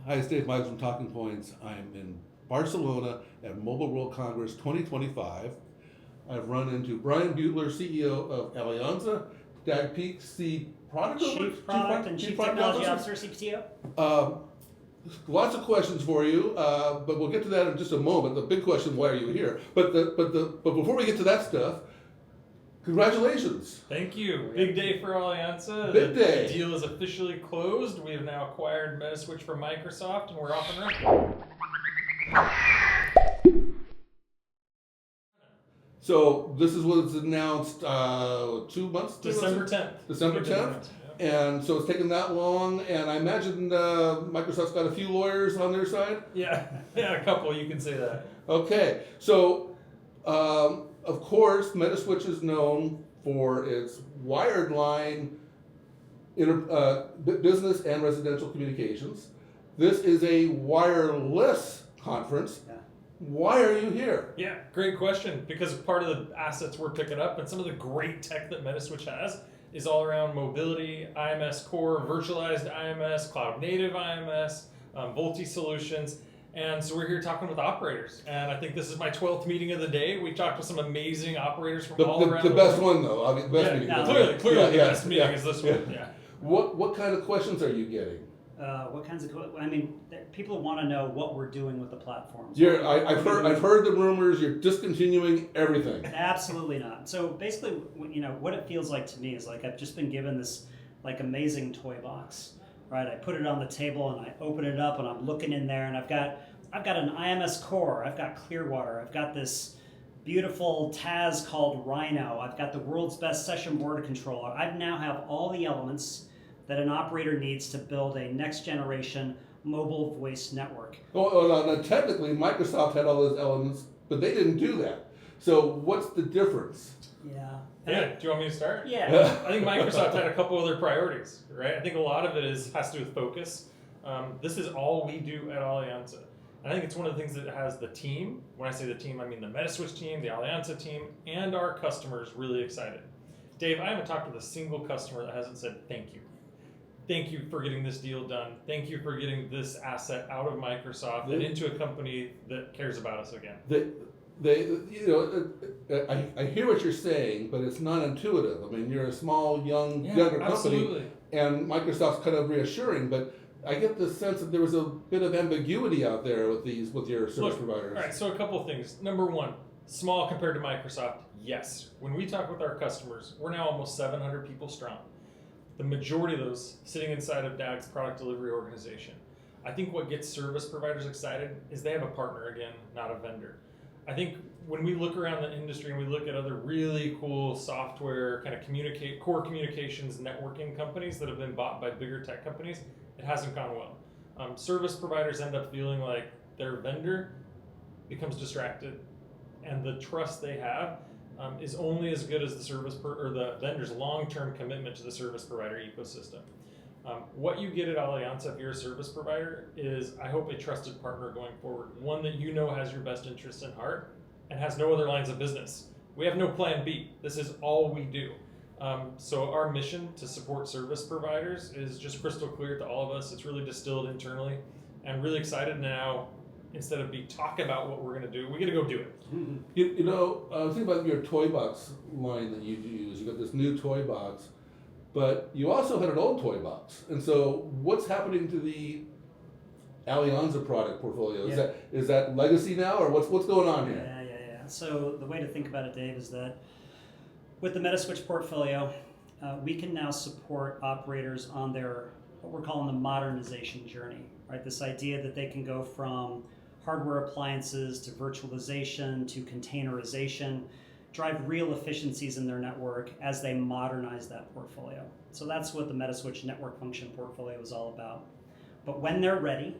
Hi, it's Dave Michaels from Talking Points. I'm in Barcelona at Mobile World Congress 2025. I've run into Brian Beutler, CEO of Alianza, Dag Peak, Chief Product and Chief Technology Officer, CPTO. Um, Lots of questions for you, but we'll get to that in just a moment. The big question: why are you here? But before we get to that stuff, congratulations! Thank you. Big day for Alianza. Big day. The deal is officially closed. We have now acquired Metaswitch from Microsoft, and we're off and running. So this is what was announced 2 months ago? December 10th. December 10th? And so it's taken that long, and I imagine Microsoft's got a few lawyers on their side? Yeah, a couple, you can say that. Okay, so of course, Metaswitch is known for its wired line business and residential communications. This is a wireless conference. Yeah. Why are you here? Yeah, great question. Because part of the assets we're picking up and some of the great tech that Metaswitch has is all around mobility, IMS core, virtualized IMS, cloud native IMS, Volti solutions. And so we're here talking with operators. And I think this is my 12th meeting of the day. We talked with some amazing operators from all around the the best world. one though, I mean, the best meeting. Clearly the best meeting is this one. Yeah. What kind of questions are you getting? What kinds of? I mean, people want to know what we're doing with the platforms. I've heard the rumors. You're discontinuing everything. Absolutely not. So basically, what it feels like to me is like I've just been given this like amazing toy box, right? I put it on the table and I open it up and I'm looking in there and I've got an IMS core. I've got Clearwater. I've got this beautiful TAS called Rhino. I've got the world's best session border controller. I now have all the elements that an operator needs to build a next generation mobile voice network. Well, now, technically, Microsoft had all those elements, but they didn't do that. So what's the difference? Yeah. Yeah, do you want me to start? Yeah. I think Microsoft had a couple other priorities, right? I think a lot of it has to do with focus. This is all we do at Alianza. And I think it's one of the things that has the team, when I say the team, I mean the Metaswitch team, the Alianza team, and our customers really excited. Dave, I haven't talked with a single customer that hasn't said thank you. Thank you for getting this deal done. Thank you for getting this asset out of Microsoft and into a company that cares about us again. I hear what you're saying, but it's not intuitive. I mean, you're a small, younger company, absolutely. And Microsoft's kind of reassuring, but I get the sense that there was a bit of ambiguity out there with your service providers. All right, so a couple of things. Number one, small compared to Microsoft, yes. When we talk with our customers, we're now almost 700 people strong. The majority of those sitting inside of DAG's product delivery organization. I think what gets service providers excited is they have a partner again, not a vendor. I think when we look around the industry and we look at other really cool software, kind of core communications networking companies that have been bought by bigger tech companies, it hasn't gone well. Service providers end up feeling like their vendor becomes distracted, and the trust they have is only as good as the vendor's long-term commitment to the service provider ecosystem. What you get at Alianza if you're a service provider is, I hope, a trusted partner going forward, one that you know has your best interests in heart and has no other lines of business. We have no plan B. This is all we do. So our mission to support service providers is just crystal clear to all of us. It's really distilled internally, and really excited now. Instead of talk about what we're going to do, we got to go do it. Think about your toy box line that you use. You got this new toy box, but you also had an old toy box. And so, what's happening to the Alianza product portfolio? Yeah. Is that legacy now, or what's going on here? Yeah. So the way to think about it, Dave, is that with the Metaswitch portfolio, we can now support operators on their what we're calling the modernization journey. Right, this idea that they can go from hardware appliances to virtualization to containerization, drive real efficiencies in their network as they modernize that portfolio. So that's what the Metaswitch network function portfolio is all about. But when they're ready,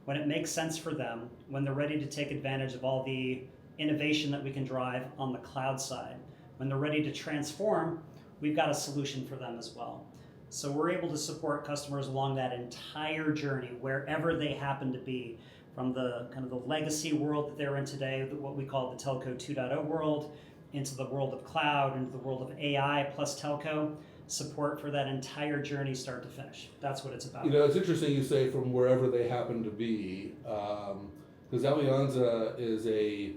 when it makes sense for them, when they're ready to take advantage of all the innovation that we can drive on the cloud side, when they're ready to transform, we've got a solution for them as well. So we're able to support customers along that entire journey, wherever they happen to be, from the kind of the legacy world that they're in today, what we call the telco 2.0 world, into the world of cloud, into the world of AI plus telco, support for that entire journey, start to finish. That's what it's about. You know, it's interesting you say from wherever they happen to be, because Alianza is a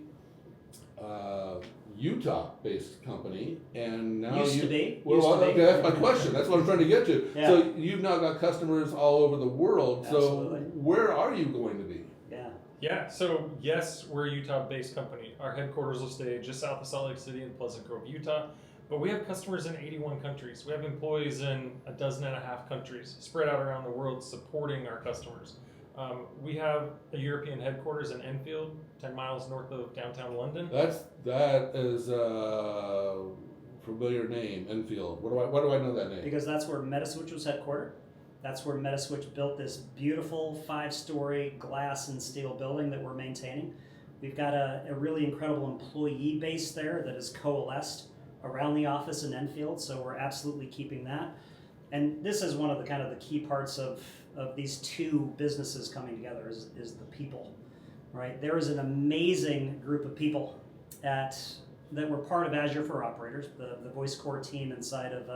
Utah-based company, and now Used to be. Well, Used to be. okay, that's my question. That's what I'm trying to get to. Yeah. So you've now got customers all over the world. Absolutely. So where are you going to be? Yeah. Yeah, so yes, we're a Utah-based company. Our headquarters will stay just south of Salt Lake City in Pleasant Grove, Utah. But we have customers in 81 countries. We have employees in 12.5 countries spread out around the world supporting our customers. We have a European headquarters in Enfield, 10 miles north of downtown London. That is a familiar name, Enfield. Why do I know that name? Because that's where Metaswitch was headquartered. That's where Metaswitch built this beautiful 5-story glass and steel building that we're maintaining. We've got a really incredible employee base there that has coalesced around the office in Enfield, so we're absolutely keeping that. And this is one of the kind of the key parts of these two businesses coming together is the people, right? There is an amazing group of people that were part of Azure for Operators, the voice core team inside of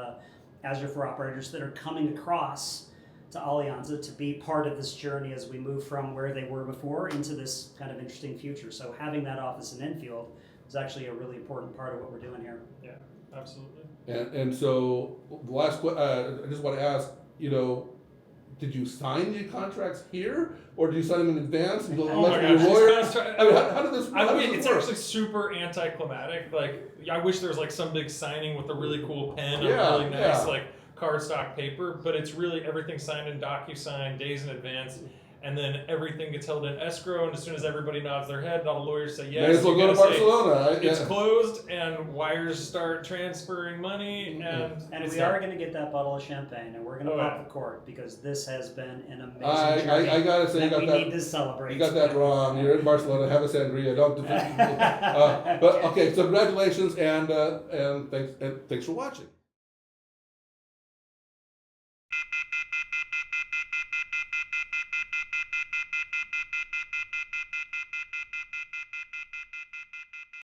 Azure for Operators that are coming across to Alianza to be part of this journey as we move from where they were before into this kind of interesting future. So having that office in Enfield is actually a really important part of what we're doing here. Yeah, absolutely. And so the last I just want to ask, you know, did you sign the contracts here, or did you sign them in advance? And Oh my your gosh, lawyer? this I mean, how did this? I mean, it's actually super anticlimactic. Like, I wish there was like some big signing with a really cool pen and really nice like cardstock paper, but it's really everything signed in DocuSign days in advance, and then everything gets held in escrow. And as soon as everybody nods their head, all the lawyers say yes. May as well go to Barcelona. It's closed, and wires start transferring money, And we are going to get that bottle of champagne, and we're going to pop the cork because this has been an amazing journey. I gotta say, we need to celebrate. You got that wrong. You're in Barcelona. Have a sangria. Don't. But okay. So congratulations, and thanks for watching.